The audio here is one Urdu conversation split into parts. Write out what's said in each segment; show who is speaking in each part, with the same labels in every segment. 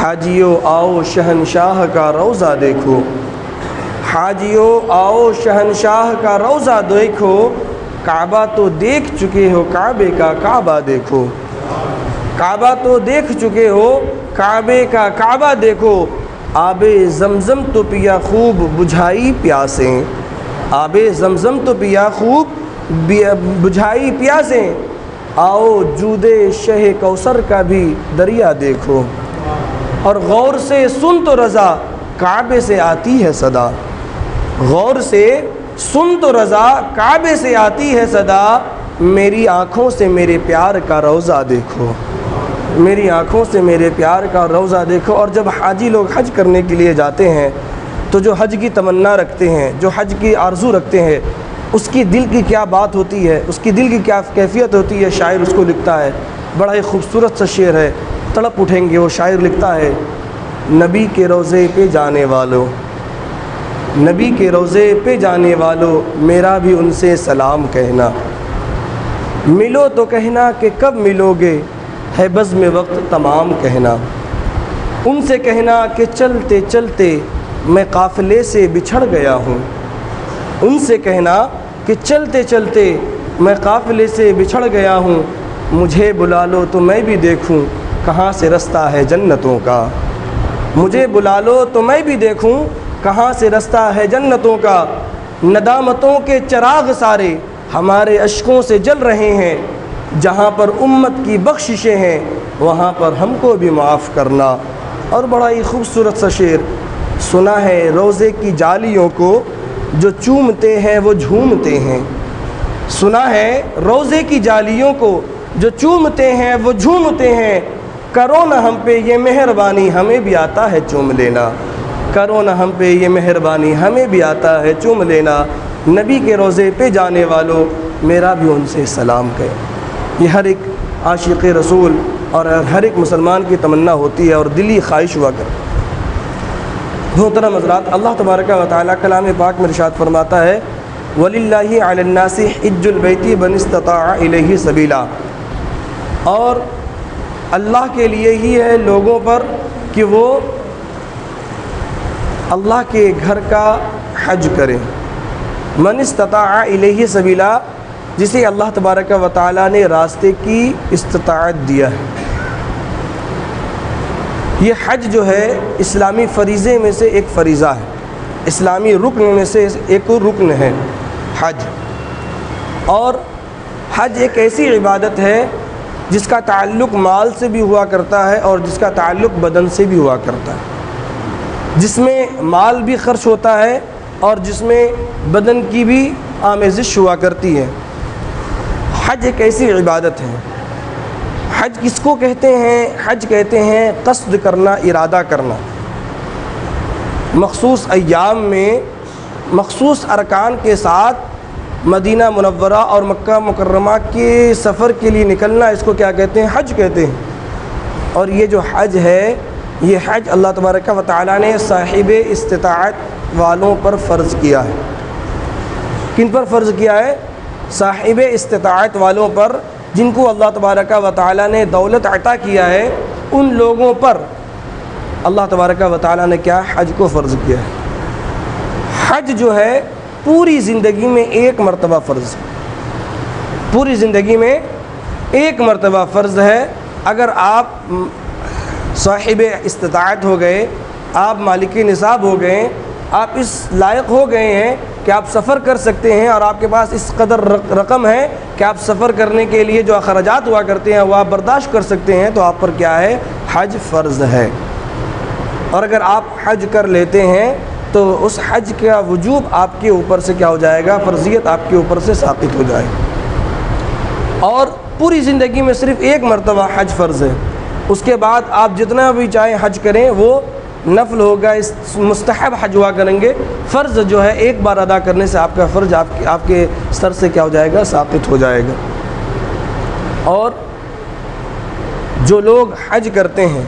Speaker 1: حاجیو آؤ شہنشاہ کا روضہ دیکھو، حاجیو آؤ شہنشاہ کا روضہ دیکھو، کعبہ تو دیکھ چکے ہو کعبے کا کعبہ دیکھو، کعبہ تو دیکھ چکے ہو کعبے کا کعبہ دیکھو، آب زمزم تو پیا خوب بجھائی پیاسیں، آب زمزم تو پیا خوب بجھائی پیاسیں، آؤ جود شہ کوثر کا بھی دریا دیکھو، اور غور سے سن تو رضا کعبے سے آتی ہے صدا، غور سے سن تو رضا کعبے سے آتی ہے صدا، میری آنکھوں سے میرے پیار کا روضہ دیکھو، میری آنکھوں سے میرے پیار کا روضہ دیکھو۔ اور جب حاجی لوگ حج کرنے کے لیے جاتے ہیں تو جو حج کی تمنا رکھتے ہیں، جو حج کی آرزو رکھتے ہیں، اس کی دل کی کیا بات ہوتی ہے، اس کی دل کی کیا کیفیت ہوتی ہے، شاعر اس کو لکھتا ہے۔ بڑا ہی خوبصورت سا شعر ہے، تڑپ اٹھیں گے۔ وہ شاعر لکھتا ہے، نبی کے روضے پہ جانے والو، نبی کے روضے پہ جانے والو، میرا بھی ان سے سلام کہنا، ملو تو کہنا کہ کب ملو گے، ہے بزم وقت تمام کہنا، ان سے کہنا کہ چلتے چلتے میں قافلے سے بچھڑ گیا ہوں، ان سے کہنا کہ چلتے چلتے میں قافلے سے بچھڑ گیا ہوں، مجھے بلا لو تو میں بھی دیکھوں کہاں سے رستہ ہے جنتوں کا، مجھے بلا لو تو میں بھی دیکھوں کہاں سے رستہ ہے جنتوں کا، ندامتوں کے چراغ سارے ہمارے اشکوں سے جل رہے ہیں، جہاں پر امت کی بخششیں ہیں وہاں پر ہم کو بھی معاف کرنا۔ اور بڑا ہی خوبصورت سا شعر، سنا ہے روزے کی جالیوں کو جو چومتے ہیں وہ جھومتے ہیں، سنا ہے روزے کی جالیوں کو جو چومتے ہیں وہ جھومتے ہیں، کرو نہ ہم پہ یہ مہربانی ہمیں بھی آتا ہے چوم لینا، کرو نہ ہم پہ یہ مہربانی ہمیں بھی آتا ہے چوم لینا، نبی کے روزے پہ جانے والوں میرا بھی ان سے سلام کہے۔ یہ ہر ایک عاشق رسول اور ہر ایک مسلمان کی تمنا ہوتی ہے اور دلی خواہش ہوا کر۔ محترم حضرات، اللہ تبارک و تعالیٰ کلام پاک میں ارشاد فرماتا ہے، وَلِلَّهِ عَلَى النَّاسِ حِجُّ الْبَيْتِ مَنِ اسْتَطَاعَ إِلَيْهِ سَبِيلًا، اور اللہ کے لیے ہی ہے لوگوں پر کہ وہ اللہ کے گھر کا حج کریں، من استطاع الیہ سبیلا، جسے اللہ تبارک و تعالیٰ نے راستے کی استطاعت دیا ہے۔ یہ حج جو ہے اسلامی فریضے میں سے ایک فریضہ ہے، اسلامی رکن میں سے ایک رکن ہے حج، اور حج ایک ایسی عبادت ہے جس کا تعلق مال سے بھی ہوا کرتا ہے اور جس کا تعلق بدن سے بھی ہوا کرتا ہے، جس میں مال بھی خرچ ہوتا ہے اور جس میں بدن کی بھی آمیزش ہوا کرتی ہے۔ حج ایک ایسی عبادت ہے۔ حج کس کو کہتے ہیں؟ حج کہتے ہیں قصد کرنا، ارادہ کرنا، مخصوص ایام میں مخصوص ارکان کے ساتھ مدینہ منورہ اور مکہ مکرمہ کے سفر کے لیے نکلنا، اس کو کیا کہتے ہیں؟ حج کہتے ہیں۔ اور یہ جو حج ہے، یہ حج اللہ تبارک و تعالیٰ نے صاحب استطاعت والوں پر فرض کیا ہے۔ کن پر فرض کیا ہے؟ صاحب استطاعت والوں پر، جن کو اللہ تبارک و تعالیٰ نے دولت عطا کیا ہے، ان لوگوں پر اللہ تبارک و تعالیٰ نے کیا؟ حج کو فرض کیا ہے۔ حج جو ہے پوری زندگی میں ایک مرتبہ فرض ہے، پوری زندگی میں ایک مرتبہ فرض ہے۔ اگر آپ صاحب استطاعت ہو گئے، آپ مالک نصاب ہو گئے، آپ اس لائق ہو گئے ہیں کہ آپ سفر کر سکتے ہیں اور آپ کے پاس اس قدر رقم ہے کہ آپ سفر کرنے کے لیے جو اخراجات ہوا کرتے ہیں وہ آپ برداشت کر سکتے ہیں، تو آپ پر کیا ہے؟ حج فرض ہے۔ اور اگر آپ حج کر لیتے ہیں تو اس حج کا وجوب آپ کے اوپر سے کیا ہو جائے گا؟ فرضیت آپ کے اوپر سے ساقط ہو جائے گا۔ اور پوری زندگی میں صرف ایک مرتبہ حج فرض ہے، اس کے بعد آپ جتنا بھی چاہیں حج کریں وہ نفل ہوگا، اس مستحب حج ہوا کریں گے۔ فرض جو ہے ایک بار ادا کرنے سے آپ کا فرض آپ کے سر سے کیا ہو جائے گا؟ ساقط ہو جائے گا۔ اور جو لوگ حج کرتے ہیں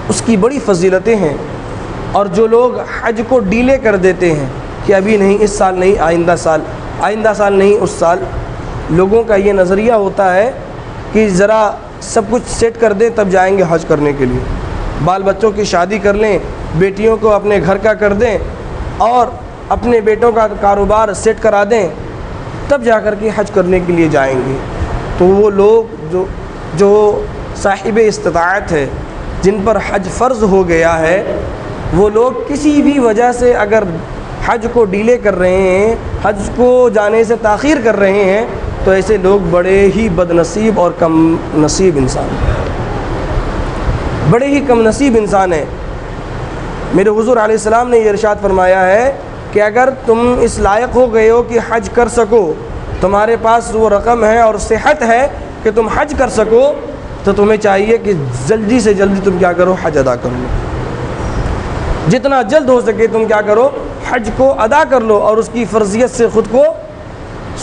Speaker 1: اس کی بڑی فضیلتیں ہیں، اور جو لوگ حج کو ڈیلے کر دیتے ہیں کہ ابھی نہیں، اس سال نہیں، آئندہ سال نہیں، اس سال، لوگوں کا یہ نظریہ ہوتا ہے کہ ذرا سب کچھ سیٹ کر دیں تب جائیں گے حج کرنے کے لیے۔ بال بچوں کی شادی کر لیں، بیٹیوں کو اپنے گھر کا کر دیں اور اپنے بیٹوں کا کاروبار سیٹ کرا دیں، تب جا کر کے حج کرنے کے لیے جائیں گے۔ تو وہ لوگ جو صاحب استطاعت ہے، جن پر حج فرض ہو گیا ہے، وہ لوگ کسی بھی وجہ سے اگر حج کو ڈیلے کر رہے ہیں، حج کو جانے سے تاخیر کر رہے ہیں، تو ایسے لوگ بڑے ہی بد نصیب اور کم نصیب انسان ہیں، بڑے ہی کم نصیب انسان ہیں۔ میرے حضور علیہ السلام نے یہ ارشاد فرمایا ہے کہ اگر تم اس لائق ہو گئے ہو کہ حج کر سکو، تمہارے پاس وہ رقم ہے اور صحت ہے کہ تم حج کر سکو، تو تمہیں چاہیے کہ جلدی سے جلدی تم کیا کرو، حج ادا کر لو۔ جتنا جلد ہو سکے تم کیا کرو، حج کو ادا کر لو اور اس کی فرضیت سے خود کو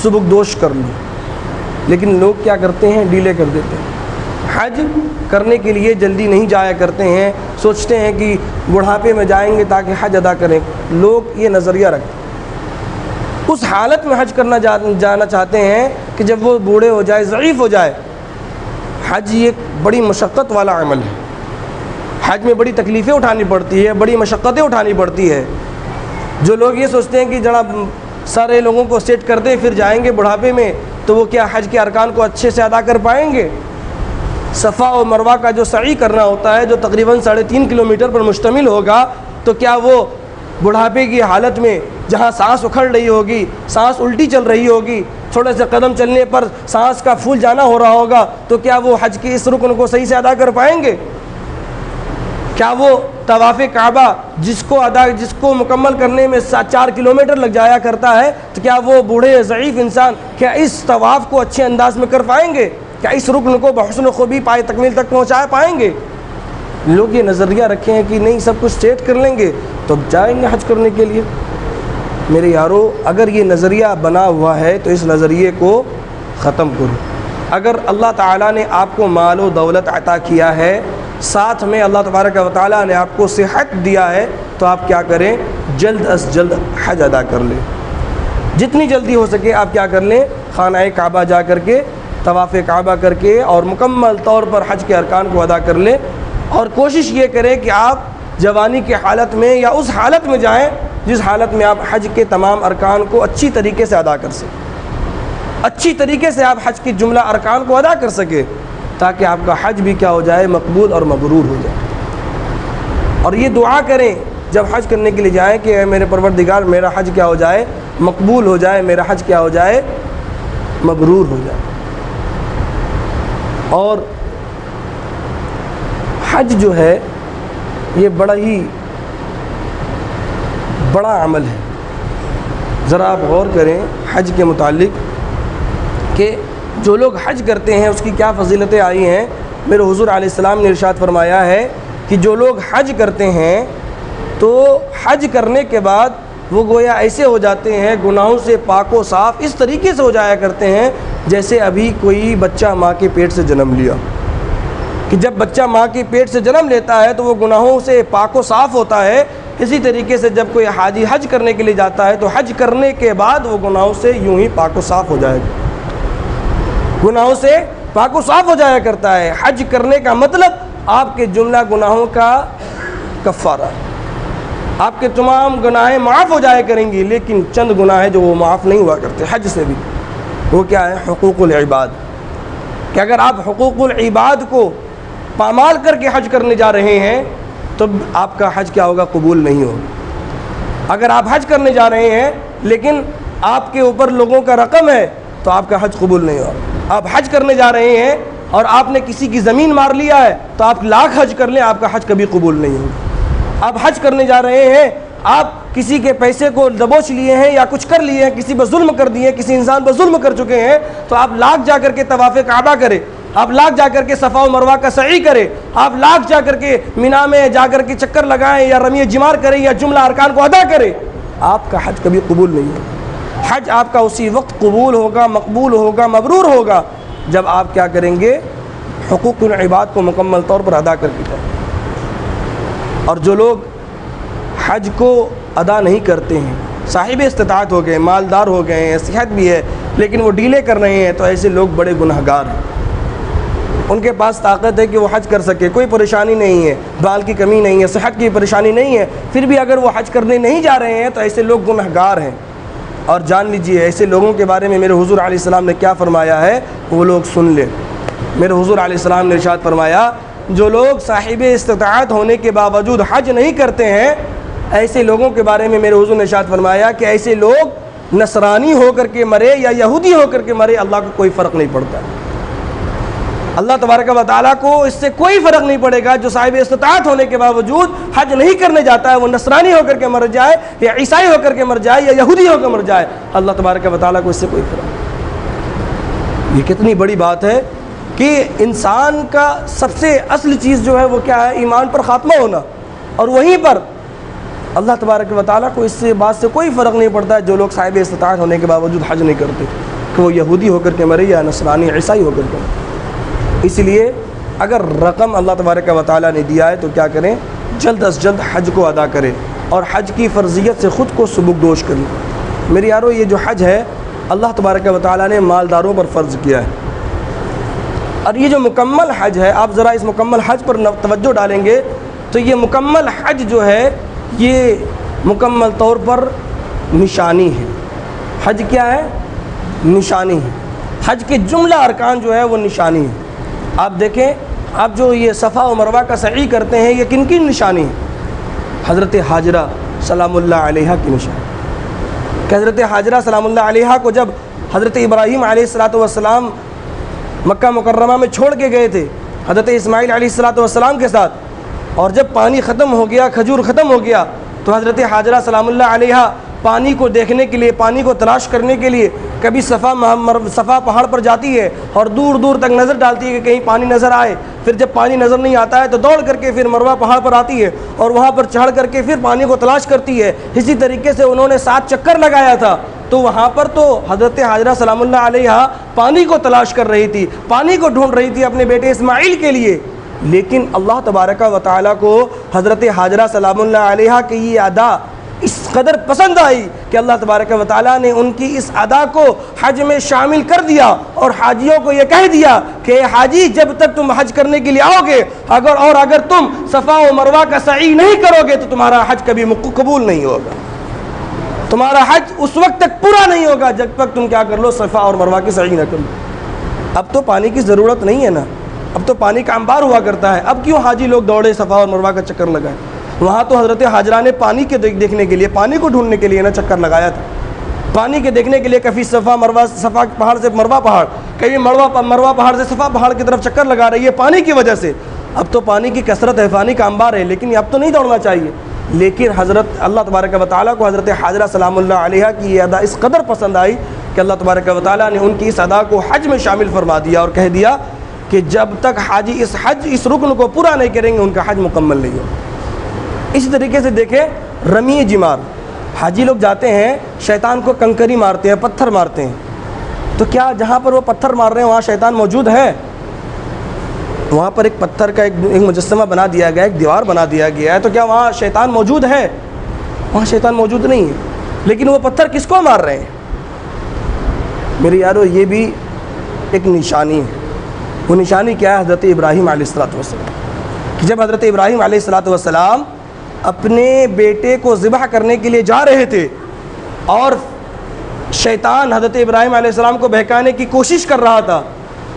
Speaker 1: سبکدوش کر لو۔ لیکن لوگ کیا کرتے ہیں، ڈیلے کر دیتے ہیں، حج کرنے کے لیے جلدی نہیں جایا کرتے ہیں، سوچتے ہیں کہ بڑھاپے میں جائیں گے تاکہ حج ادا کریں۔ لوگ یہ نظریہ رکھتے ہیں، اس حالت میں حج کرنا جانا چاہتے ہیں کہ جب وہ بوڑھے ہو جائے، ضعیف ہو جائے۔ حج یہ بڑی مشقت والا عمل ہے، حج میں بڑی تکلیفیں اٹھانی پڑتی ہے، بڑی مشقتیں اٹھانی پڑتی ہے۔ جو لوگ یہ سوچتے ہیں کہ جناب سارے لوگوں کو سیٹ کر دیں پھر جائیں گے بڑھاپے میں، تو وہ کیا حج کے ارکان کو اچھے سے ادا کر پائیں گے؟ صفا و مروہ کا جو سعی کرنا ہوتا ہے، جو تقریباً 3.5 کلومیٹر پر مشتمل ہوگا، تو کیا وہ بڑھاپے کی حالت میں جہاں سانس اکھڑ رہی ہوگی، سانس الٹی چل رہی ہوگی، تھوڑے سے قدم چلنے پر سانس کا پھول جانا ہو رہا ہوگا، تو کیا وہ حج کے اس رکن کو صحیح سے ادا کر پائیں گے؟ کیا وہ طواف کعبہ جس کو مکمل کرنے میں 4 کلومیٹر لگ جایا کرتا ہے، تو کیا وہ بوڑھے ضعیف انسان کیا اس طواف کو اچھے انداز میں کر پائیں گے؟ کیا اس رکن کو بحسن خوبی پائے تکمیل تک پہنچا پائیں گے؟ لوگ یہ نظریہ رکھے ہیں کہ نہیں، سب کچھ سیٹ کر لیں گے تو جائیں گے حج کرنے کے لیے۔ میرے یارو، اگر یہ نظریہ بنا ہوا ہے تو اس نظریے کو ختم کرو۔ اگر اللہ تعالیٰ نے آپ کو مال و دولت عطا کیا ہے، ساتھ میں اللہ تبارک و تعالیٰ نے آپ کو صحت دیا ہے، تو آپ کیا کریں، جلد از جلد حج ادا کر لیں۔ جتنی جلدی ہو سکے آپ کیا کر لیں، خانہ کعبہ جا کر کے طواف کعبہ کر کے اور مکمل طور پر حج کے ارکان کو ادا کر لیں، اور کوشش یہ کریں کہ آپ جوانی کی حالت میں یا اس حالت میں جائیں جس حالت میں آپ حج کے تمام ارکان کو اچھی طریقے سے ادا کر سکیں، اچھی طریقے سے آپ حج کے جملہ ارکان کو ادا کر سکیں، تاکہ آپ کا حج بھی کیا ہو جائے، مقبول اور مبرور ہو جائے۔ اور یہ دعا کریں جب حج کرنے کے لیے جائیں کہ اے میرے پروردگار، میرا حج کیا ہو جائے، مقبول ہو جائے، میرا حج کیا ہو جائے، مبرور ہو جائے۔ اور حج جو ہے یہ بڑا ہی بڑا عمل ہے۔ ذرا آپ غور کریں حج کے متعلق کہ جو لوگ حج کرتے ہیں اس کی کیا فضیلتیں آئی ہیں۔ میرے حضور علیہ السلام نے ارشاد فرمایا ہے کہ جو لوگ حج کرتے ہیں تو حج کرنے کے بعد وہ گویا ایسے ہو جاتے ہیں، گناہوں سے پاک و صاف اس طریقے سے ہو جایا کرتے ہیں جیسے ابھی کوئی بچہ ماں کے پیٹ سے جنم لیا۔ کہ جب بچہ ماں کے پیٹ سے جنم لیتا ہے تو وہ گناہوں سے پاک و صاف ہوتا ہے، اسی طریقے سے جب کوئی حاجی حج کرنے کے لیے جاتا ہے تو حج کرنے کے بعد وہ گناہوں سے یوں ہی پاک و صاف ہو جائے گا، گناہوں سے پاک و صاف ہو جایا کرتا ہے۔ حج کرنے کا مطلب آپ کے جملہ گناہوں کا کفارہ، آپ کے تمام گناہیں معاف ہو جایا کریں گی، لیکن چند گناہ ہیں جو وہ معاف نہیں ہوا کرتے حج سے بھی۔ وہ کیا ہے؟ حقوق العباد۔ کہ اگر آپ حقوق العباد کو پامال کر کے حج کرنے جا رہے ہیں تو آپ کا حج کیا ہوگا؟ قبول نہیں ہوگا۔ اگر آپ حج کرنے جا رہے ہیں لیکن آپ کے اوپر لوگوں کا رقم ہے تو آپ کا حج قبول نہیں ہوگا۔ آپ حج کرنے جا رہے ہیں اور آپ نے کسی کی زمین مار لیا ہے تو آپ لاکھ حج کر لیں، آپ کا حج کبھی قبول نہیں ہوگا۔ آپ حج کرنے جا رہے ہیں، آپ کسی کے پیسے کو دبوچ لیے ہیں یا کچھ کر لیے ہیں، کسی پر ظلم کر دیے، کسی انسان پر ظلم کر چکے ہیں، تو آپ لاکھ جا کر کے طواف کعبہ کریں، آپ لاکھ جا کر کے صفا و مروہ کا سعی کریں، آپ لاکھ جا کر کے مینا میں جا کر کے چکر لگائیں یا رمی جمار کریں یا جملہ ارکان کو ادا کریں، آپ کا حج کبھی قبول نہیں ہوگا۔ حج آپ کا اسی وقت قبول ہوگا، مقبول ہوگا، مبرور ہوگا جب آپ کیا کریں گے؟ حقوق العباد کو مکمل طور پر ادا کر کے جائیں۔ اور جو لوگ حج کو ادا نہیں کرتے ہیں، صاحب استطاعت ہو گئے، مالدار ہو گئے ہیں، صحت بھی ہے، لیکن وہ ڈیلے کر رہے ہیں، تو ایسے لوگ بڑے گنہگار ہیں۔ ان کے پاس طاقت ہے کہ وہ حج کر سکے، کوئی پریشانی نہیں ہے، بال کی کمی نہیں ہے، صحت کی پریشانی نہیں ہے، پھر بھی اگر وہ حج کرنے نہیں جا رہے ہیں تو ایسے لوگ گنہگار ہیں۔ اور جان لیجئے ایسے لوگوں کے بارے میں میرے حضور علیہ السلام نے کیا فرمایا ہے، وہ لوگ سن لیں۔ میرے حضور علیہ السلام نے ارشاد فرمایا، جو لوگ صاحب استطاعت ہونے کے باوجود حج نہیں کرتے ہیں، ایسے لوگوں کے بارے میں میرے حضور نے ارشاد فرمایا کہ ایسے لوگ نصرانی ہو کر کے مرے یا یہودی ہو کر کے مرے، اللہ کو کوئی فرق نہیں پڑتا۔ اللہ تبارک و تعالیٰ کو اس سے کوئی فرق نہیں پڑے گا، جو صاحب استطاعت ہونے کے باوجود حج نہیں کرنے جاتا ہے، وہ نصرانی ہو کر کے مر جائے یا عیسائی ہو کر کے مر جائے یا یہودی ہو کر مر جائے، اللہ تبارک و تعالیٰ کو اس سے کوئی فرق نہیں۔ یہ کتنی بڑی بات ہے کہ انسان کا سب سے اصل چیز جو ہے وہ کیا ہے، ایمان پر خاتمہ ہونا، اور وہیں پر اللہ تبارک و تعالیٰ کو اس سے بات سے کوئی فرق نہیں پڑتا ہے جو لوگ صاحب استطاعت ہونے کے باوجود حج نہیں کرتے، کہ وہ یہودی ہو کر کے مرے یا نصرانی عیسائی ہو کر کے مرے۔ اس لیے اگر رقم اللہ تبارک و تعالیٰ نے دیا ہے تو کیا کریں، جلد از جلد حج کو ادا کریں اور حج کی فرضیت سے خود کو سبکدوش کریں۔ میرے یارو، یہ جو حج ہے اللہ تبارک و تعالیٰ نے مالداروں پر فرض کیا ہے، اور یہ جو مکمل حج ہے، آپ ذرا اس مکمل حج پر توجہ ڈالیں گے تو یہ مکمل حج جو ہے یہ مکمل طور پر نشانی ہے۔ حج کیا ہے؟ نشانی ہے۔ حج کے جملہ ارکان جو ہے وہ نشانی ہے۔ آپ دیکھیں، آپ جو یہ صفا و مروہ کا سعی کرتے ہیں، یہ کن کی نشانی ہے؟ حضرت حاجرہ سلام اللہ علیہا کی نشانی کہ حضرت حاجرہ سلام اللہ علیہا کو جب حضرت ابراہیم علیہ السلام مکہ مکرمہ میں چھوڑ کے گئے تھے حضرت اسماعیل علیہ السلام کے ساتھ، اور جب پانی ختم ہو گیا، کھجور ختم ہو گیا، تو حضرت حاجرہ سلام اللہ علیہا پانی کو دیکھنے کے لیے، پانی کو تلاش کرنے کے لیے کبھی صفا پہاڑ پر جاتی ہے اور دور دور تک نظر ڈالتی ہے کہ کہیں پانی نظر آئے، پھر جب پانی نظر نہیں آتا ہے تو دوڑ کر کے پھر مروہ پہاڑ پر آتی ہے اور وہاں پر چڑھ کر کے پھر پانی کو تلاش کرتی ہے۔ اسی طریقے سے انہوں نے 7 چکر لگایا تھا، تو وہاں پر تو حضرت حاجرہ سلام اللہ علیہا پانی کو تلاش کر رہی تھی، پانی کو ڈھونڈ رہی تھی اپنے بیٹے اسماعیل کے لیے، لیکن اللہ تبارک و تعالیٰ کو حضرت حاجرہ سلام اللہ علیہا کی یہ ادا اس قدر پسند آئی کہ اللہ تبارک و تعالیٰ نے ان کی اس ادا کو حج میں شامل کر دیا، اور حاجیوں کو یہ کہہ دیا کہ حاجی جب تک تم حج کرنے کے لیے آؤ گے، اگر تم صفا و مروہ کا سعی نہیں کرو گے تو تمہارا حج کبھی قبول نہیں ہوگا، تمہارا حج اس وقت تک پورا نہیں ہوگا جب تک تم کیا کر لو، صفا اور مروہ کی سعی نہ کر لو۔ اب تو پانی کی ضرورت نہیں ہے نا، اب تو پانی کا انبار ہوا کرتا ہے، اب کیوں حاجی لوگ دوڑے صفا اور مروہ کا چکر لگائے؟ وہاں تو حضرت حاجرہ نے پانی کے دیکھنے کے لیے، پانی کو ڈھونڈنے کے لیے نا چکر لگایا تھا، پانی کے دیکھنے کے لیے کبھی صفا پہاڑ سے مروہ پہاڑ، کبھی مروہ پہاڑ سے صفا پہاڑ کی طرف چکر لگا رہی ہے پانی کی وجہ سے۔ اب تو پانی کی کثرت ہے، پانی کا انبار ہے، لیکن اب تو نہیں دوڑنا چاہیے۔ لیکن حضرت اللہ تبارک و تعالیٰ کو حضرت حاجرہ سلام اللہ علیہا کی یہ ادا اس قدر پسند آئی کہ اللہ تبارک و تعالیٰ نے ان کی اس ادا کو حج میں شامل فرما دیا اور کہہ دیا کہ جب تک حاجی اس رکن کو پورا نہیں کریں گے ان کا حج مکمل نہیں ہوگا۔ اسی طریقے سے دیکھیں، رمی جمار، حاجی لوگ جاتے ہیں شیطان کو کنکری مارتے ہیں، پتھر مارتے ہیں، تو کیا جہاں پر وہ پتھر مار رہے ہیں وہاں شیطان موجود ہے؟ وہاں پر ایک پتھر کا ایک مجسمہ بنا دیا گیا، ایک دیوار بنا دیا گیا ہے، تو کیا وہاں شیطان موجود ہے؟ وہاں شیطان موجود نہیں ہے، لیکن وہ پتھر کس کو مار رہے ہیں؟ میرے یارو، یہ بھی ایک نشانی ہے۔ وہ نشانی کیا ہے؟ حضرت ابراہیم علیہ السلام، کہ جب حضرت ابراہیم علیہ السلام اپنے بیٹے کو ذبح کرنے کے لیے جا رہے تھے اور شیطان حضرت ابراہیم علیہ السلام کو بہکانے کی کوشش کر رہا تھا،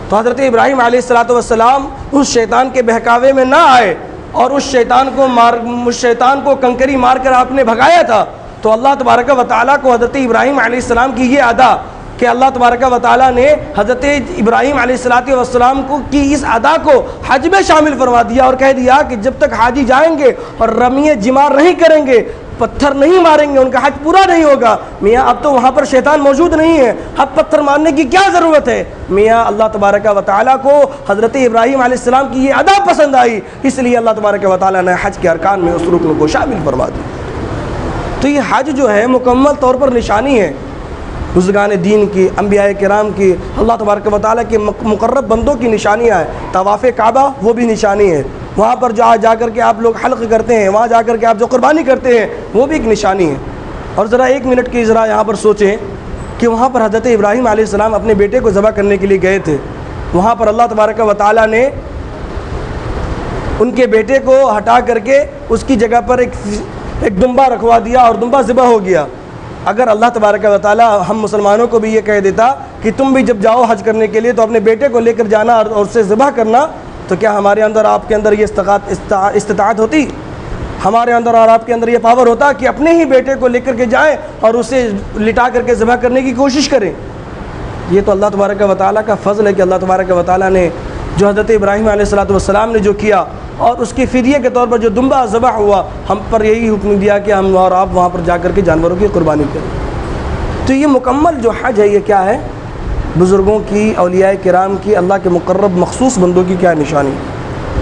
Speaker 1: تو حضرت ابراہیم علیہ السلام اس شیطان کے بہکاوے میں نہ آئے اور اس شیطان کو کنکری مار کر آپ نے بھگایا تھا۔ تو اللہ تبارک و تعالیٰ کو حضرت ابراہیم علیہ السلام کی یہ ادا کہ اللہ تبارک و تعالیٰ نے حضرت ابراہیم علیہ السلام کی اس ادا کو حج میں شامل فرما دیا اور کہہ دیا کہ جب تک حاجی جائیں گے اور رمی جمار نہیں کریں گے، پتھر نہیں ماریں گے، ان کا حج پورا نہیں ہوگا۔ میاں اب تو وہاں پر شیطان موجود نہیں ہے، اب پتھر مارنے کی کیا ضرورت ہے؟ میاں اللہ تبارک و تعالیٰ کو حضرت ابراہیم علیہ السلام کی یہ ادا پسند آئی، اس لیے اللہ تبارک و تعالیٰ نے حج کے ارکان میں اس رکن کو شامل فرما دیا۔ تو یہ حج جو ہے مکمل طور پر نشانی ہے بزرگان دین کی، انبیاء کرام کی، اللہ تبارک و تعالیٰ کے مقرب بندوں کی نشانیاں ہیں۔ طواف کعبہ وہ بھی نشانی ہے، وہاں پر جا کر کے آپ لوگ حلق کرتے ہیں، وہاں جا کر کے آپ جو قربانی کرتے ہیں وہ بھی ایک نشانی ہے۔ اور ذرا 1 منٹ کی ذرا یہاں پر سوچیں کہ وہاں پر حضرت ابراہیم علیہ السلام اپنے بیٹے کو ذبح کرنے کے لیے گئے تھے، وہاں پر اللہ تبارک و تعالیٰ نے ان کے بیٹے کو ہٹا کر کے اس کی جگہ پر ایک دمبا رکھوا دیا اور دمبا ذبح ہو گیا۔ اگر اللہ تبارک و تعالیٰ ہم مسلمانوں کو بھی یہ کہہ دیتا کہ تم بھی جب جاؤ حج کرنے کے لیے تو اپنے بیٹے کو لے کر جانا اور اسے ذبح کرنا، تو کیا ہمارے اندر آپ کے اندر یہ استطاعت ہوتی؟ ہمارے اندر اور آپ کے اندر یہ پاور ہوتا کہ اپنے ہی بیٹے کو لے کر کے جائیں اور اسے لٹا کر کے ذبح کرنے کی کوشش کریں؟ یہ تو اللہ تبارک و تعالیٰ کا فضل ہے کہ اللہ تبارک و تعالیٰ نے جو حضرت ابراہیم علیہ السلام نے جو کیا اور اس کے فدیے کے طور پر جو دمبا ذبح ہوا، ہم پر یہی حکم دیا کہ ہم اور آپ وہاں پر جا کر کے جانوروں کی قربانی کریں۔ تو یہ مکمل جو حج ہے یہ کیا ہے؟ بزرگوں کی، اولیاء کرام کی، اللہ کے مقرب مخصوص بندوں کی کیا نشانی۔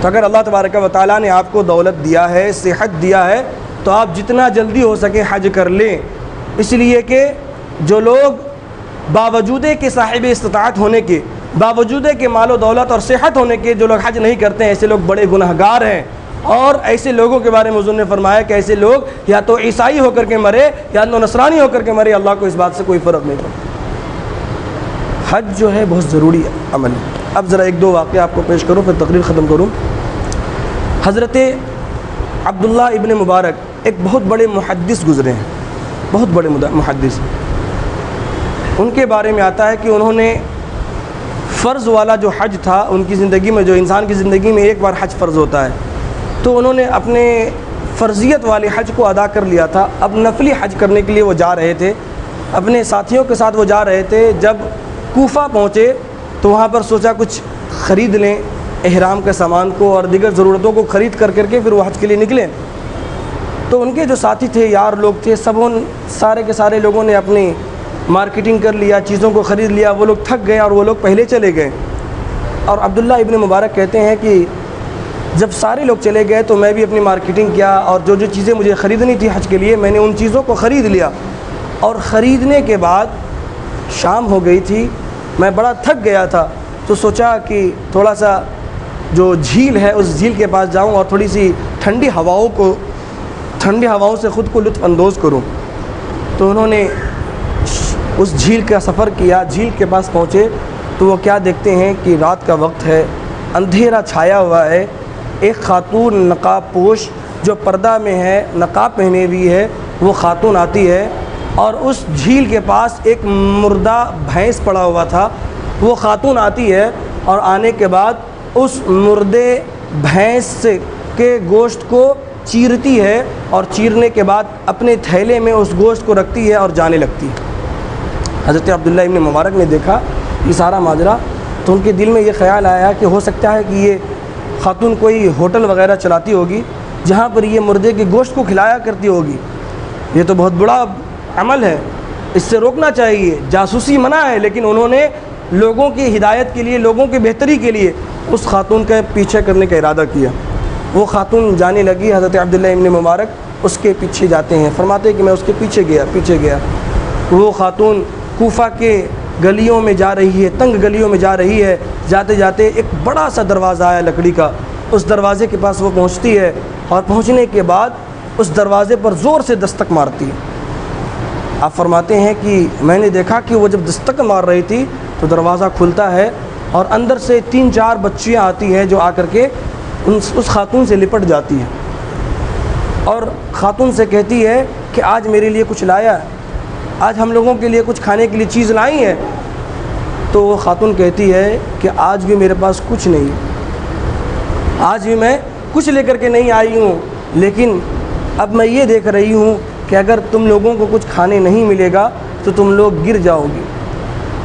Speaker 1: تو اگر اللہ تبارک و تعالیٰ نے آپ کو دولت دیا ہے، صحت دیا ہے، تو آپ جتنا جلدی ہو سکے حج کر لیں، اس لیے کہ جو لوگ باوجود کہ صاحب استطاعت ہونے کے، باوجود کہ مال و دولت اور صحت ہونے کے جو لوگ حج نہیں کرتے ہیں، ایسے لوگ بڑے گنہگار ہیں۔ اور ایسے لوگوں کے بارے میں حضور نے فرمایا کہ ایسے لوگ یا تو عیسائی ہو کر کے مرے یا تو نصرانی ہو کر کے مرے، اللہ کو اس بات سے کوئی فرق نہیں پڑتا۔ حج جو ہے بہت ضروری عمل ہے۔ اب ذرا ایک دو واقعہ آپ کو پیش کروں پھر تقریر ختم کروں۔ حضرت عبداللہ ابن مبارک ایک بہت بڑے محدث گزرے ہیں، بہت بڑے محدث۔ ان کے بارے میں آتا ہے کہ انہوں نے فرض والا جو حج تھا ان کی زندگی میں، جو انسان کی زندگی میں ایک بار حج فرض ہوتا ہے، تو انہوں نے اپنے فرضیت والے حج کو ادا کر لیا تھا۔ اب نفلی حج کرنے کے لیے وہ جا رہے تھے، اپنے ساتھیوں کے ساتھ وہ جا رہے تھے۔ جب کوفہ پہنچے تو وہاں پر سوچا کچھ خرید لیں احرام کے سامان کو اور دیگر ضرورتوں کو خرید کر کے پھر وہ حج کے لیے نکلیں۔ تو ان کے جو ساتھی تھے، یار لوگ تھے، سارے کے سارے لوگوں نے اپنی مارکیٹنگ کر لیا، چیزوں کو خرید لیا، وہ لوگ تھک گئے اور وہ لوگ پہلے چلے گئے۔ اور عبداللہ ابن مبارک کہتے ہیں کہ جب سارے لوگ چلے گئے تو میں بھی اپنی مارکیٹنگ کیا اور جو چیزیں مجھے خریدنی تھی حج کے لیے میں نے ان چیزوں کو خرید لیا۔ اور خریدنے کے بعد شام ہو گئی تھی، میں بڑا تھک گیا تھا، تو سوچا کہ تھوڑا سا جو جھیل ہے اس جھیل کے پاس جاؤں اور تھوڑی سی ٹھنڈی ہواؤں سے خود کو لطف اندوز کروں۔ تو انہوں نے اس جھیل کا سفر کیا۔ جھیل کے پاس پہنچے تو وہ کیا دیکھتے ہیں کہ رات کا وقت ہے، اندھیرا چھایا ہوا ہے۔ ایک خاتون نقاب پوش جو پردہ میں ہے، نقاب پہنے ہوئی ہے، وہ خاتون آتی ہے اور اس جھیل کے پاس ایک مردہ بھینس پڑا ہوا تھا، وہ خاتون آتی ہے اور آنے کے بعد اس مردے بھینس کے گوشت کو چیرتی ہے اور چیرنے کے بعد اپنے تھیلے میں اس گوشت کو رکھتی ہے اور جانے لگتی ہے۔ حضرت عبداللہ ابن مبارک نے دیکھا یہ سارا ماجرا تو ان کے دل میں یہ خیال آیا کہ ہو سکتا ہے کہ یہ خاتون کوئی ہوٹل وغیرہ چلاتی ہوگی جہاں پر یہ مردے کے گوشت کو کھلایا کرتی ہوگی۔ یہ تو بہت بڑا عمل ہے، اس سے روکنا چاہیے، جاسوسی منع ہے، لیکن انہوں نے لوگوں کی ہدایت کے لیے، لوگوں کی بہتری کے لیے اس خاتون کا پیچھے کرنے کا ارادہ کیا۔ وہ خاتون جانے لگی، حضرت عبداللہ ابن مبارک اس کے پیچھے جاتے ہیں، فرماتے ہیں کہ میں اس کے پیچھے گیا۔ وہ خاتون کوفہ کے گلیوں میں جا رہی ہے، تنگ گلیوں میں جا رہی ہے، جاتے جاتے ایک بڑا سا دروازہ آیا لکڑی کا، اس دروازے کے پاس وہ پہنچتی ہے اور پہنچنے کے بعد اس دروازے پر زور سے دستک مارتی ہے۔ آپ فرماتے ہیں کہ میں نے دیکھا کہ وہ جب دستک مار رہی تھی تو دروازہ کھلتا ہے اور اندر سے 3-4 بچیاں آتی ہیں جو آ کر کے اس خاتون سے لپٹ جاتی ہیں اور خاتون سے کہتی ہے کہ آج میرے لیے کچھ لایا ہے، آج ہم لوگوں کے لیے کچھ کھانے کے لیے چیز لائی ہے؟ تو وہ خاتون کہتی ہے کہ آج بھی میرے پاس کچھ نہیں، آج بھی میں کچھ لے کر کے نہیں آئی ہوں، لیکن اب میں یہ دیکھ رہی ہوں کہ اگر تم لوگوں کو کچھ کھانے نہیں ملے گا تو تم لوگ گر جاؤ گی،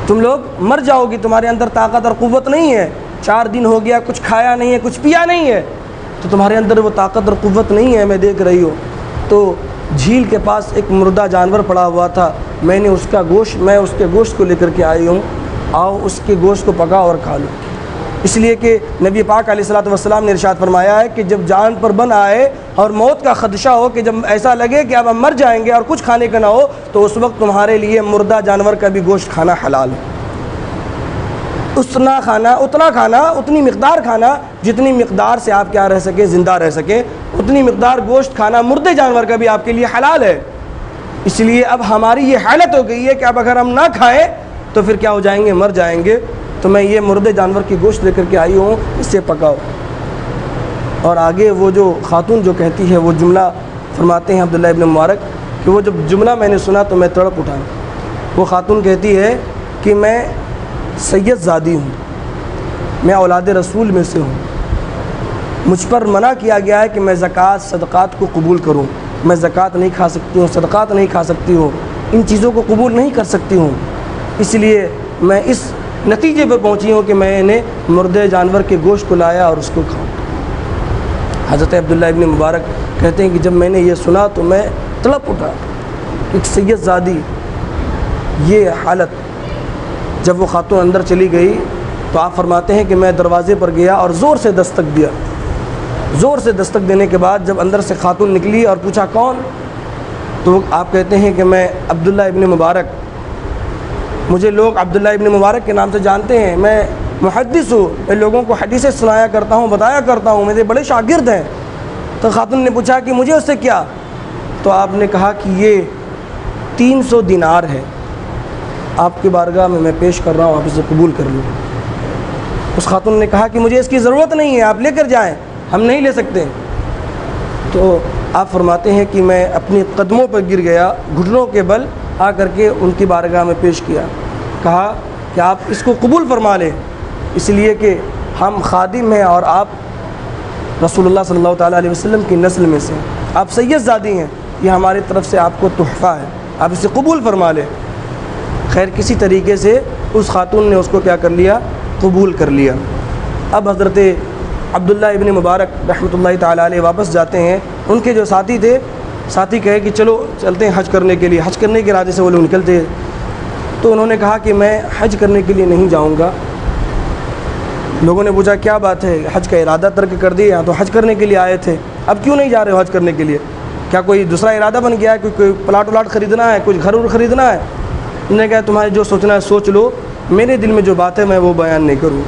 Speaker 1: تم لوگ مر جاؤ گی، تمہارے اندر طاقت اور قوت نہیں ہے، 4 دن ہو گیا کچھ کھایا نہیں ہے، کچھ پیا نہیں ہے، تو تمہارے اندر وہ طاقت اور قوت نہیں ہے، میں دیکھ رہی ہوں۔ تو جھیل کے پاس ایک مردہ جانور پڑا ہوا تھا، میں اس کے گوشت کو لے کر کے آئی ہوں، آؤ اس کے گوشت کو پکاؤ اور کھا لو۔ اس لیے کہ نبی پاک علیہ الصلوۃ والسلام نے ارشاد فرمایا ہے کہ جب جان پر بن آئے اور موت کا خدشہ ہو، کہ جب ایسا لگے کہ اب ہم مر جائیں گے اور کچھ کھانے کا نہ ہو، تو اس وقت تمہارے لیے مردہ جانور کا بھی گوشت کھانا حلال ہے۔ اتنا کھانا، اتنی مقدار کھانا جتنی مقدار سے آپ کیا رہ سکیں، زندہ رہ سکیں، اتنی مقدار گوشت کھانا مردے جانور کا بھی آپ کے لیے حلال ہے۔ اس لیے اب ہماری یہ حالت ہو گئی ہے کہ اب اگر ہم نہ کھائیں تو پھر کیا ہو جائیں گے، مر جائیں گے۔ تو میں یہ مردے جانور کی گوشت لے کر کے آئی ہوں، اس سے پکاؤ۔ اور آگے وہ جو خاتون جو کہتی ہے وہ جملہ فرماتے ہیں عبداللہ ابن مبارک کہ وہ جب جملہ میں نے سنا تو میں تڑپ اٹھا۔ وہ خاتون کہتی ہے کہ میں سید زادی ہوں، میں اولاد رسول میں سے ہوں، مجھ پر منع کیا گیا ہے کہ میں زکوٰۃ صدقات کو قبول کروں، میں زکوٰۃ نہیں کھا سکتی ہوں، صدقات نہیں کھا سکتی ہوں، ان چیزوں کو قبول نہیں کر سکتی ہوں، اس لیے میں اس نتیجے پہ پہنچی ہوں کہ میں نے مردے جانور کے گوشت کو لایا اور اس کو کھاؤں۔ حضرت عبداللہ ابن مبارک کہتے ہیں کہ جب میں نے یہ سنا تو میں تڑپ اٹھا، ایک سید زادی، یہ حالت۔ جب وہ خاتون اندر چلی گئی تو آپ فرماتے ہیں کہ میں دروازے پر گیا اور زور سے دستک دیا۔ زور سے دستک دینے کے بعد جب اندر سے خاتون نکلی اور پوچھا کون، تو آپ کہتے ہیں کہ میں عبداللہ ابن مبارک، مجھے لوگ عبداللہ ابن مبارک کے نام سے جانتے ہیں، میں محدث ہوں، میں لوگوں کو حدیثیں سنایا کرتا ہوں، بتایا کرتا ہوں، میرے بڑے شاگرد ہیں۔ تو خاتون نے پوچھا کہ مجھے اس سے کیا؟ تو آپ نے کہا کہ یہ 300 دینار ہے، آپ کی بارگاہ میں پیش کر رہا ہوں، آپ اسے قبول کر لیں۔ اس خاتون نے کہا کہ مجھے اس کی ضرورت نہیں ہے، آپ لے کر جائیں، ہم نہیں لے سکتے۔ تو آپ فرماتے ہیں کہ میں اپنی قدموں پر گر گیا، گھٹنوں کے بل آ کر کے ان کی بارگاہ میں پیش کیا، کہا کہ آپ اس کو قبول فرما لیں، اس لیے کہ ہم خادم ہیں اور آپ رسول اللہ صلی اللہ تعالیٰ علیہ وسلم کی نسل میں سے، آپ سید زادی ہیں، یہ ہماری طرف سے آپ کو تحفہ ہے، آپ اسے قبول فرما لیں۔ خیر کسی طریقے سے اس خاتون نے اس کو کیا کر لیا؟ قبول کر لیا۔ اب حضرت عبداللہ ابن مبارک رحمۃ اللہ تعالیٰ علیہ واپس جاتے ہیں، ان کے جو ساتھی تھے، ساتھی کہے کہ چلو چلتے ہیں حج کرنے کے لیے، حج کرنے کے ارادے سے وہ لوگ نکلتے ہیں۔ تو انہوں نے کہا کہ میں حج کرنے کے لیے نہیں جاؤں گا۔ لوگوں نے پوچھا کیا بات ہے، حج کا ارادہ ترک کر دیا، تو حج کرنے کے لیے آئے تھے، اب کیوں نہیں جا رہے ہو حج کرنے کے لیے؟ کیا کوئی دوسرا ارادہ بن گیا ہے، کوئی پلاٹ ولاٹ خریدنا ہے، کچھ گھر خریدنا ہے؟ انہوں نے کہا تمہارے جو سوچنا ہے سوچ لو، میرے دل میں جو بات ہے میں وہ بیان نہیں کروں۔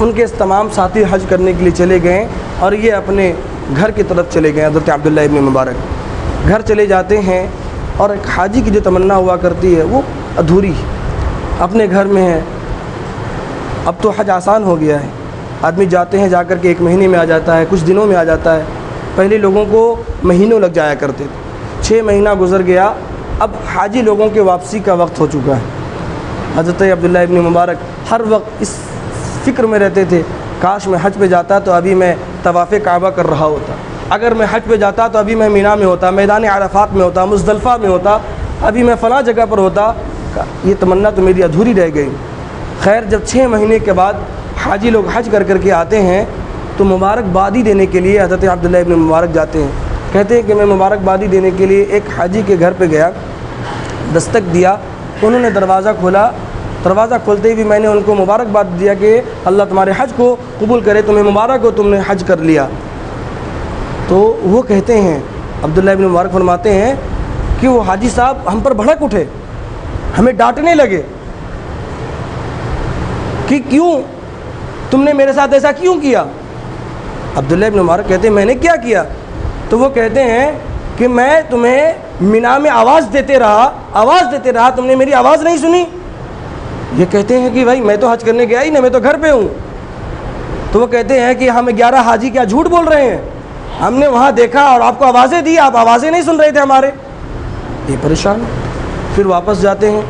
Speaker 1: ان کے تمام ساتھی حج کرنے کے لیے چلے گئے اور یہ اپنے گھر کی طرف چلے گئے۔ حضرت عبداللہ ابن مبارک گھر چلے جاتے ہیں اور ایک حاجی کی جو تمنا ہوا کرتی ہے وہ ادھوری اپنے گھر میں ہے۔ اب تو حج آسان ہو گیا ہے، آدمی جاتے ہیں، جا کر کے 1 مہینے میں آ جاتا ہے، کچھ دنوں میں آ جاتا ہے۔ پہلے لوگوں کو مہینوں لگ جایا کرتے تھے، 6 مہینہ گزر گیا، اب حاجی لوگوں کے واپسی کا وقت ہو چکا ہے۔ حضرت عبداللہ ابن مبارک ہر وقت اس فکر میں رہتے تھے، کاش میں حج پہ جاتا تو ابھی میں طواف کعبہ کر رہا ہوتا، اگر میں حج پہ جاتا تو ابھی میں مینا میں ہوتا، میدان عرفات میں ہوتا، مزدلفہ میں ہوتا، ابھی میں فلاں جگہ پر ہوتا۔ یہ تمنا تو میری ادھوری رہ گئی۔ خیر جب 6 مہینے کے بعد حاجی لوگ حج کر کر کے آتے ہیں تو مبارکبادی دینے کے لیے حضرت عبداللہ ابن مبارک جاتے ہیں۔ کہتے ہیں کہ میں مبارکبادی دینے کے لیے ایک حاجی کے گھر پہ گیا، دستک دیا، انہوں نے دروازہ کھولا، دروازہ کھولتے ہی میں نے ان کو مبارکباد دیا کہ اللہ تمہارے حج کو قبول کرے، تمہیں مبارک ہو، تم نے حج کر لیا۔ تو وہ کہتے ہیں، عبداللہ ابن مبارک فرماتے ہیں کہ وہ حاجی صاحب ہم پر بھڑک اٹھے، ہمیں ڈانٹنے لگے کہ کیوں تم نے میرے ساتھ ایسا کیوں کیا؟ عبداللہ ابن مبارک کہتے ہیں میں نے کیا کیا؟ تو وہ کہتے ہیں کہ میں تمہیں مینا میں آواز دیتے رہا، تم نے میری آواز نہیں سنی؟ یہ کہتے ہیں کہ بھائی میں تو حج کرنے گیا ہی نہیں، میں تو گھر پہ ہوں۔ تو وہ کہتے ہیں کہ ہم 11 حاجی کیا جھوٹ بول رہے ہیں، ہم نے وہاں دیکھا اور آپ کو آوازیں دی، آپ آوازیں نہیں سن رہے تھے ہمارے۔ یہ پریشان، پھر واپس جاتے ہیں۔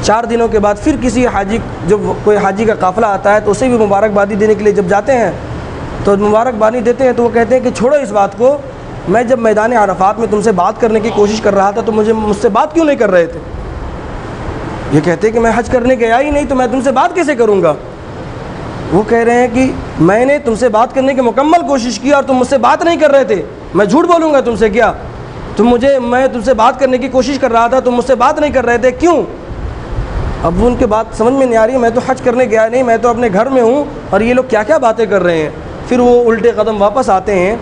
Speaker 1: 4 دنوں کے بعد پھر کسی حاجی، جب کوئی حاجی کا قافلہ آتا ہے تو اسے بھی مبارکبادی دینے کے لیے جب جاتے ہیں تو مبارکبادی دیتے ہیں تو وہ کہتے ہیں کہ چھوڑو اس بات کو، میں جب میدان عرفات میں تم سے بات کرنے کی کوشش کر رہا تھا تو مجھ سے بات کیوں نہیں کر رہے تھے؟ یہ کہتے ہیں کہ میں حج کرنے گیا ہی نہیں تو میں تم سے بات کیسے کروں گا؟ وہ کہہ رہے ہیں کہ میں نے تم سے بات کرنے کی مکمل کوشش کی اور تم مجھ سے بات نہیں کر رہے تھے، میں جھوٹ بولوں گا تم سے کیا؟ میں تم سے بات کرنے کی کوشش کر رہا تھا، تم مجھ سے بات نہیں کر رہے تھے، کیوں؟ اب ان کے بات سمجھ میں نہیں آ رہی ہے، میں تو حج کرنے گیا نہیں، میں تو اپنے گھر میں ہوں اور یہ لوگ کیا کیا باتیں کر رہے ہیں۔ پھر وہ الٹے قدم واپس آتے ہیں۔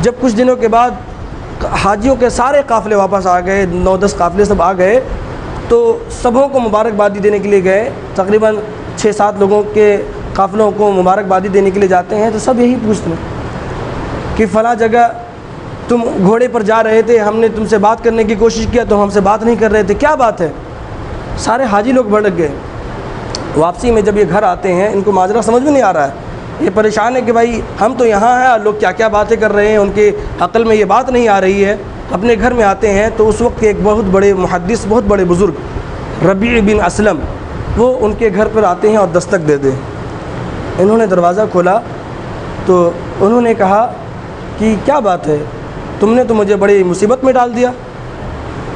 Speaker 1: جب کچھ دنوں کے بعد حاجیوں کے سارے قافلے واپس آ گئے، 9-10 قافلے سب آ گئے، تو سبوں کو مبارکبادی دینے کے لیے گئے، تقریباً 6-7 لوگوں کے قافلوں کو مبارکبادی دینے کے لیے جاتے ہیں تو سب یہی پوچھتے ہیں کہ فلاں جگہ تم گھوڑے پر جا رہے تھے، ہم نے تم سے بات کرنے کی کوشش کیا تو ہم سے بات نہیں کر رہے تھے، کیا بات ہے؟ سارے حاجی لوگ بھڑک گئے۔ واپسی میں جب یہ گھر آتے ہیں ان کو ماجرا سمجھ میں نہیں آ رہا ہے، یہ پریشان ہے کہ بھائی ہم تو یہاں ہیں اور لوگ کیا کیا باتیں کر رہے ہیں، ان کے عقل میں یہ بات نہیں آ رہی ہے۔ اپنے گھر میں آتے ہیں تو اس وقت ایک بہت بڑے محدث، بہت بڑے بزرگ ربیع بن اسلم وہ ان کے گھر پر آتے ہیں اور دستک دیتے ہیں۔ انہوں نے دروازہ کھولا تو انہوں نے کہا کہ کیا بات ہے، تم نے تو مجھے بڑی مصیبت میں ڈال دیا۔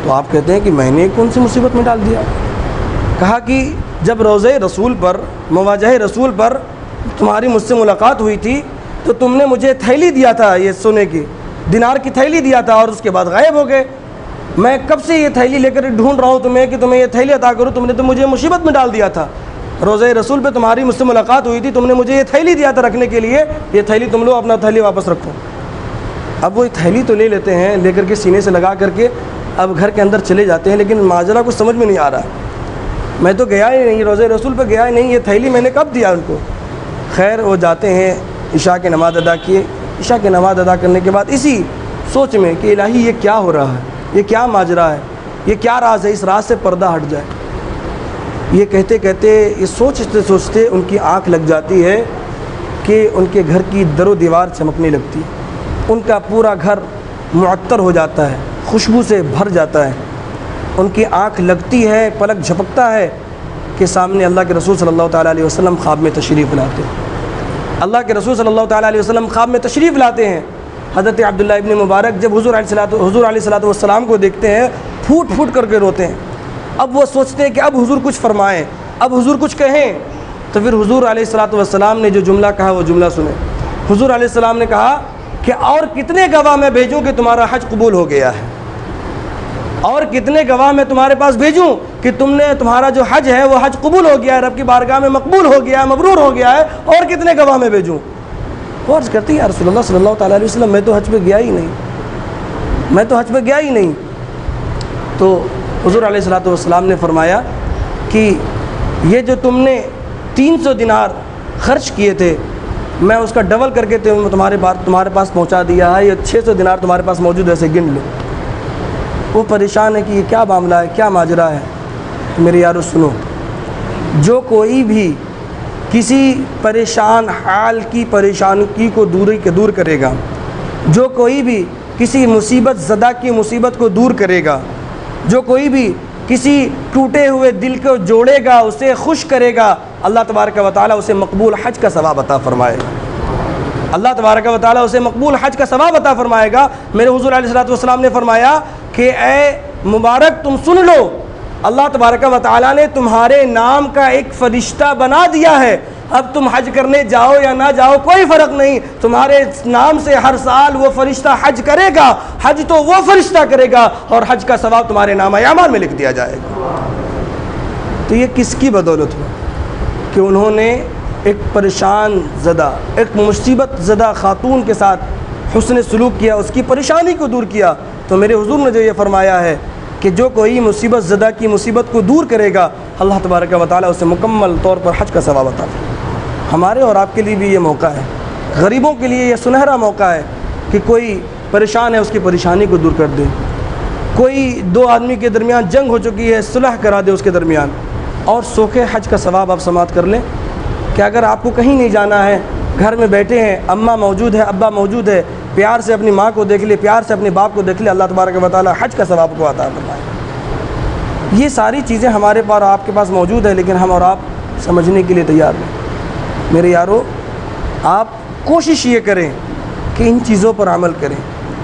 Speaker 1: تو آپ کہتے ہیں کہ میں نے کون سی مصیبت میں ڈال دیا؟ کہا کہ جب روضہ رسول پر، مواجہ رسول پر تمہاری مجھ سے ملاقات ہوئی تھی تو تم نے مجھے تھیلی دیا تھا، یہ سونے کی دینار کی تھیلی دیا تھا، اور اس کے بعد غائب ہو گئے۔ میں کب سے یہ تھیلی لے کر ڈھونڈ رہا ہوں تمہیں کہ تمہیں یہ تھیلی عطا کروں، تم نے تو مجھے مصیبت میں ڈال دیا تھا۔ روضہ رسول پہ تمہاری مجھ سے ملاقات ہوئی تھی، تم نے مجھے یہ تھیلی دیا تھا رکھنے کے لیے، یہ تھیلی تم لو، اپنا تھیلی واپس رکھو۔ اب وہ تھیلی تو لے لیتے ہیں، لے کر کے سینے سے لگا کر کے اب گھر کے اندر چلے جاتے ہیں، لیکن ماجرا کچھ سمجھ میں نہیں آ رہا، میں تو گیا ہی نہیں، روضہ رسول پہ گیا ہی نہیں، یہ تھیلی میں نے کب دیا ان کو؟ خیر وہ جاتے ہیں، عشاء کی نماز ادا کیے، عشاء کی نماز ادا کرنے کے بعد اسی سوچ میں کہ الہی یہ کیا ہو رہا ہے، یہ کیا ماجرا ہے، یہ کیا راز ہے، اس راز سے پردہ ہٹ جائے۔ یہ کہتے کہتے، یہ سوچتے سوچتے ان کی آنکھ لگ جاتی ہے کہ ان کے گھر کی در و دیوار چمکنے لگتی ہے، ان کا پورا گھر معطر ہو جاتا ہے، خوشبو سے بھر جاتا ہے۔ ان کی آنکھ لگتی ہے، پلک جھپکتا ہے کہ سامنے اللہ کے رسول صلی اللہ تعالیٰ علیہ وسلم خواب میں تشریف لاتے ہیں۔ اللہ کے رسول صلی اللہ تعالیٰ علیہ وسلم خواب میں تشریف لاتے ہیں۔ حضرت عبداللہ ابن مبارک جب حضور علیہ الصلوۃ والسلام کو دیکھتے ہیں پھوٹ پھوٹ کر کے روتے ہیں۔ اب وہ سوچتے ہیں کہ اب حضور کچھ فرمائیں، اب حضور کچھ کہیں، تو پھر حضور علیہ الصلوۃ والسلام نے جو جملہ کہا وہ جملہ سنیں۔ حضور علیہ السلام نے کہا کہ اور کتنے گواہ میں بھیجوں کہ تمہارا حج قبول ہو گیا ہے، اور کتنے گواہ میں تمہارے پاس بھیجوں کہ تمہارا جو حج ہے وہ حج قبول ہو گیا ہے، رب کی بارگاہ میں مقبول ہو گیا ہے، مبرور ہو گیا ہے، اور کتنے گواہ میں بھیجوں؟ وہ عرض کرتی ہے یا رسول اللہ صلی اللہ تعالیٰ علیہ وسلم میں تو حج پہ گیا ہی نہیں، میں تو حج پہ گیا ہی نہیں۔ تو حضور علیہ الصلوۃ والسلام نے فرمایا کہ یہ جو تم نے 300 دینار خرچ کیے تھے میں اس کا ڈبل کر کے تمہارے پاس پہنچا دیا ہے، یہ 600 دینار تمہارے پاس موجود ہے، اسے گن لو۔ وہ پریشان ہے کہ یہ کیا معاملہ ہے، کیا ماجرا ہے؟ میرے یارو سنو، جو کوئی بھی کسی پریشان حال کی پریشانی کو دور کرے گا، جو کوئی بھی کسی مصیبت زدہ کی مصیبت کو دور کرے گا، جو کوئی بھی کسی ٹوٹے ہوئے دل کو جوڑے گا، اسے خوش کرے گا، اللہ تبارک و تعالیٰ اسے مقبول حج کا ثواب عطا فرمائے گا۔ اللہ تبارک و تعالیٰ اسے مقبول حج کا ثواب عطا فرمائے گا۔ میرے حضور علیہ الصلوۃ والسلام نے فرمایا کہ اے مبارک تم سن لو، اللہ تبارک و تعالیٰ نے تمہارے نام کا ایک فرشتہ بنا دیا ہے، اب تم حج کرنے جاؤ یا نہ جاؤ کوئی فرق نہیں، تمہارے نام سے ہر سال وہ فرشتہ حج کرے گا، حج تو وہ فرشتہ کرے گا اور حج کا ثواب تمہارے نامہ اعمال میں لکھ دیا جائے گا۔ تو یہ کس کی بدولت ہوا کہ انہوں نے ایک پریشان زدہ، ایک مصیبت زدہ خاتون کے ساتھ حسن سلوک کیا، اس کی پریشانی کو دور کیا۔ تو میرے حضور نے جو یہ فرمایا ہے کہ جو کوئی مصیبت زدہ کی مصیبت کو دور کرے گا، اللہ تبارک و تعالیٰ اسے مکمل طور پر حج کا ثواب عطا فرمائے۔ ہمارے اور آپ کے لیے بھی یہ موقع ہے، غریبوں کے لیے یہ سنہرا موقع ہے کہ کوئی پریشان ہے اس کی پریشانی کو دور کر دے، کوئی دو آدمی کے درمیان جنگ ہو چکی ہے صلح کرا دے اس کے درمیان، اور سوکھے حج کا ثواب آپ سماعت کر لیں کہ اگر آپ کو کہیں نہیں جانا ہے، گھر میں بیٹھے ہیں، اماں موجود ہے، ابا موجود ہے، پیار سے اپنی ماں کو دیکھ لے، پیار سے اپنے باپ کو دیکھ لے، اللہ تبارک و تعالیٰ حج کا ثواب کو عطا فرمائے۔ یہ ساری چیزیں ہمارے پاس اور آپ کے پاس موجود ہے، لیکن ہم اور آپ سمجھنے کے لیے تیار نہیں۔ میرے یارو، آپ کوشش یہ کریں کہ ان چیزوں پر عمل کریں،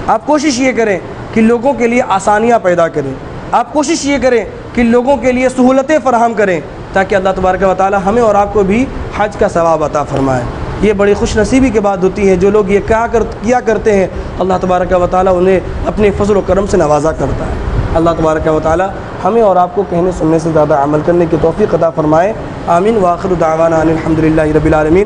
Speaker 1: آپ کوشش یہ کریں کہ لوگوں کے لیے آسانیاں پیدا کریں، آپ کوشش یہ کریں کہ لوگوں کے لیے سہولتیں فراہم کریں، تاکہ اللہ تبارک و تعالیٰ ہمیں اور آپ کو بھی حج کا ثواب عطا فرمائے۔ یہ بڑی خوش نصیبی کی بات ہوتی ہے، جو لوگ یہ کیا کرتے ہیں اللہ تبارک و تعالیٰ انہیں اپنے فضل و کرم سے نوازا کرتا ہے۔ اللہ تبارک و تعالیٰ ہمیں اور آپ کو کہنے سننے سے زیادہ عمل کرنے کی توفیق عطا فرمائے۔ آمین۔ وآخر دعوانا ان الحمد للہ رب العالمین۔